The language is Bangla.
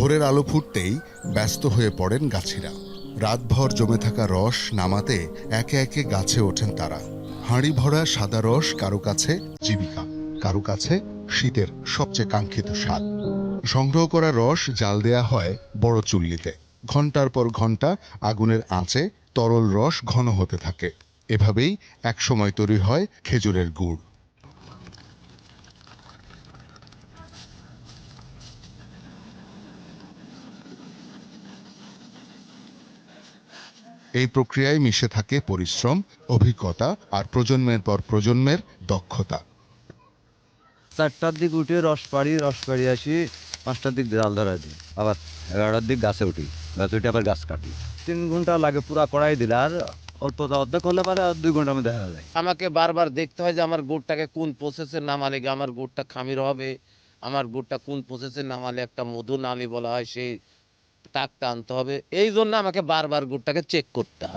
ভোরের আলো ফুটতেই ব্যস্ত হয়ে পড়েন গাছিরা। রাতভর জমে থাকা রস নামাতে একে একে গাছে ওঠেন তারা। হাঁড়ি ভরা সাদা রস কারো কাছে জীবিকা, কারো কাছে শীতের সবচেয়ে কাঙ্ক্ষিত স্বাদ। সংগ্রহ করা রস জাল দেয়া হয় বড় চুল্লিতে। ঘন্টার পর ঘন্টা আগুনের আঁচে তরল রস ঘন হতে থাকে। এভাবেই একসময় তৈরি হয় খেজুরের গুড়। এই প্রক্রিয়ায় মিশে থাকে পরিশ্রম, অভিজ্ঞতা আর প্রজন্মের পর প্রজন্মের দক্ষতা। 4টার দিক উঠে রস পাড়ি আসি, 5টার দিক জাল ধরা দিই, আবার 11টার দিক গাছে উঠি, গাছে উঠে আবার গাছ কাটি। 3 ঘন্টা লাগে পুরা কড়াই দিলে, আর অল্প অর্ধেক হলে পারে আর 2 ঘন্টার মধ্যে দেখা যায়। আমাকে বারবার দেখতে হয় যে আমার গুড়টাকে কোন প্রসেসে নামালে আমার গুড়টা খামির হবে, আমার গুড়টা কোন প্রসেসে নামালে একটা মধু নালি বলা হয় সেই তাকটা আনতে হবে। এই জন্য আমাকে বারবার গুড়টাকে চেক করতে হয়।